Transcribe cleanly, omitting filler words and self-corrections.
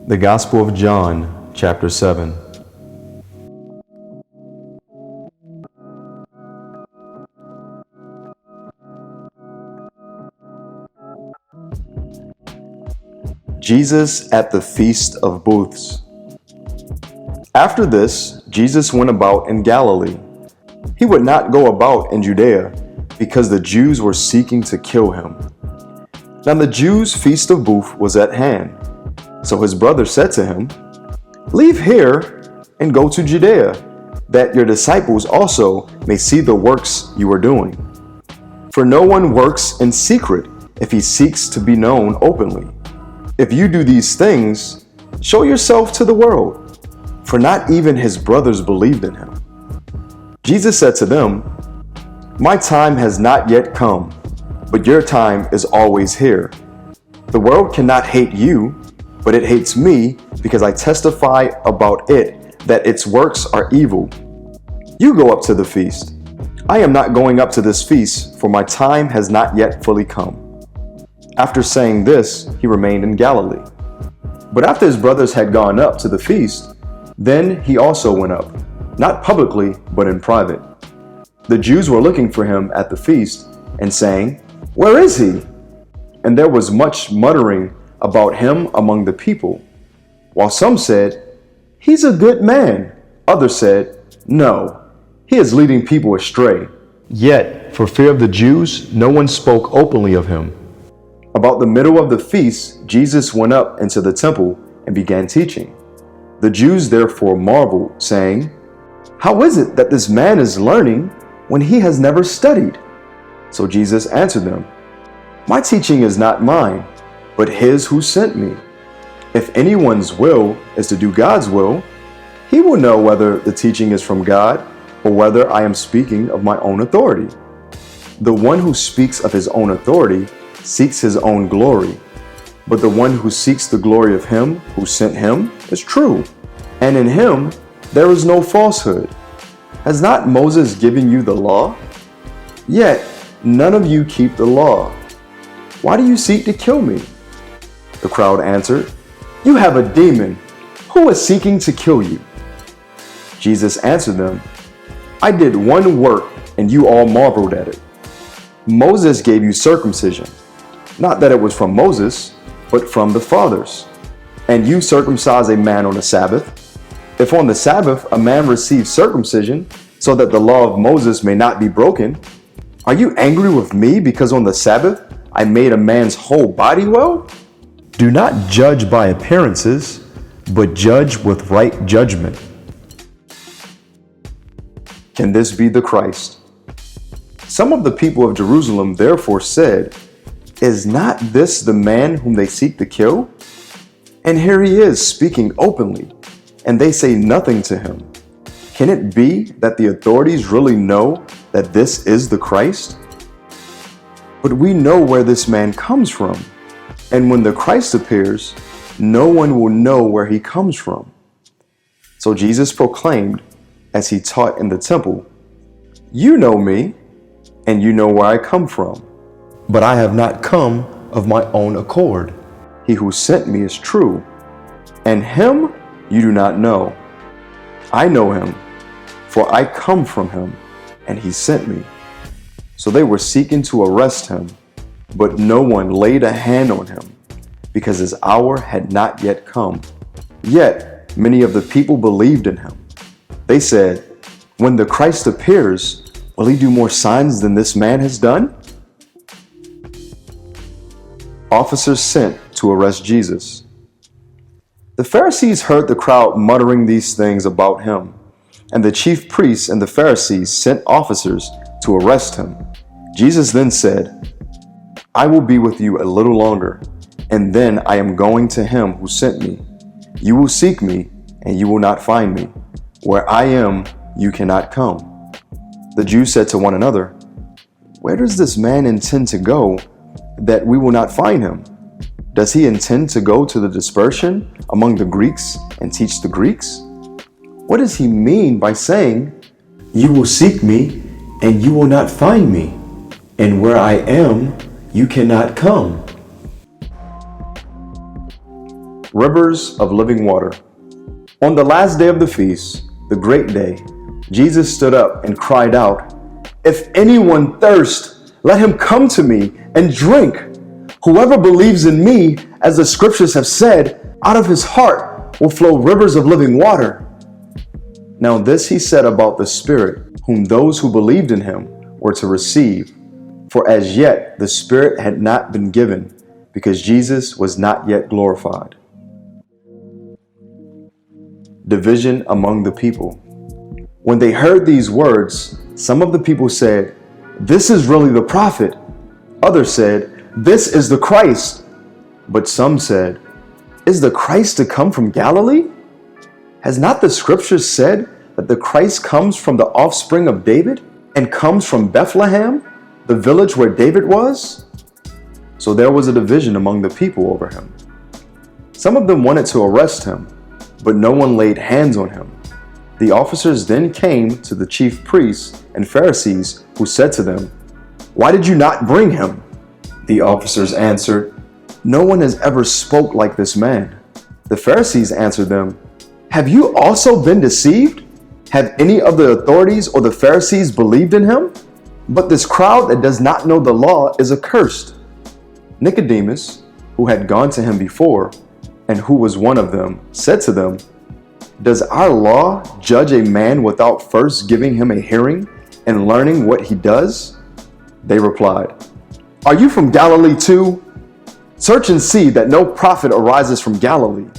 The Gospel of John, chapter 7. Jesus at the Feast of Booths. After this, Jesus went about in Galilee. He would not go about in Judea, because the Jews were seeking to kill him. Now the Jews' Feast of Booths was at hand. So his brother said to him, "Leave here and go to Judea, that your disciples also may see the works you are doing. For no one works in secret if he seeks to be known openly. If you do these things, show yourself to the world." For not even his brothers believed in him. Jesus said to them, "My time has not yet come, but your time is always here. The world cannot hate you, but it hates me because I testify about it that its works are evil. You go up to the feast. I am not going up to this feast, for my time has not yet fully come." After saying this, he remained in Galilee. But after his brothers had gone up to the feast, then he also went up, not publicly, but in private. The Jews were looking for him at the feast and saying, "Where is he?" And there was much muttering about him among the people. While some said, "He's a good man." Others said, "No, he is leading people astray." Yet, for fear of the Jews, no one spoke openly of him. About the middle of the feast, Jesus went up into the temple and began teaching. The Jews therefore marveled, saying, "How is it that this man is learning when he has never studied?" So Jesus answered them, "My teaching is not mine, but his who sent me. If anyone's will is to do God's will, he will know whether the teaching is from God or whether I am speaking of my own authority. The one who speaks of his own authority seeks his own glory, but the one who seeks the glory of him who sent him is true, and in him there is no falsehood. Has not Moses given you the law? Yet none of you keep the law. Why do you seek to kill me?" The crowd answered, "You have a demon. Who is seeking to kill you?" Jesus answered them, "I did one work, and you all marveled at it. Moses gave you circumcision, not that it was from Moses, but from the fathers. And you circumcise a man on the Sabbath. If on the Sabbath a man receives circumcision, so that the law of Moses may not be broken, are you angry with me because on the Sabbath I made a man's whole body well? Do not judge by appearances, but judge with right judgment. Can this be the Christ?" Some of the people of Jerusalem therefore said, "Is not this the man whom they seek to kill? And here he is speaking openly, and they say nothing to him. Can it be that the authorities really know that this is the Christ? But we know where this man comes from, and when the Christ appears, no one will know where he comes from." So Jesus proclaimed, as he taught in the temple, "You know me, and you know where I come from. But I have not come of my own accord. He who sent me is true, and him you do not know. I know him, for I come from him, and he sent me." So they were seeking to arrest him, but no one laid a hand on him, because his hour had not yet come. Yet many of the people believed in him. They said, "When the Christ appears, will he do more signs than this man has done?" Officers sent to arrest Jesus. The Pharisees heard the crowd muttering these things about him, and the chief priests and the Pharisees sent officers to arrest him. Jesus then said, "I will be with you a little longer, and then I am going to him who sent me. You will seek me, and you will not find me. Where I am, you cannot come." The Jews said to one another, "Where does this man intend to go that we will not find him? Does he intend to go to the dispersion among the Greeks and teach the Greeks? What does he mean by saying, 'You will seek me, and you will not find me, and where I am, you cannot come'?" Rivers of living water. On the last day of the feast, the great day, Jesus stood up and cried out, "If anyone thirst, let him come to me and drink. Whoever believes in me, as the scriptures have said, out of his heart will flow rivers of living water." Now this he said about the Spirit, whom those who believed in him were to receive. For as yet the Spirit had not been given, because Jesus was not yet glorified. Division among the people. When they heard these words, some of the people said, "This is really the prophet." Others said, "This is the Christ." But some said, "Is the Christ to come from Galilee? Has not the scriptures said that the Christ comes from the offspring of David and comes from Bethlehem, the village where David was?" So there was a division among the people over him. Some of them wanted to arrest him, but no one laid hands on him. The officers then came to the chief priests and Pharisees, who said to them, "Why did you not bring him?" The officers answered, "No one has ever spoke like this man." The Pharisees answered them, "Have you also been deceived? Have any of the authorities or the Pharisees believed in him? But this crowd that does not know the law is accursed." Nicodemus, who had gone to him before, and who was one of them, said to them, "Does our law judge a man without first giving him a hearing and learning what he does?" They replied, "Are you from Galilee too? Search and see that no prophet arises from Galilee.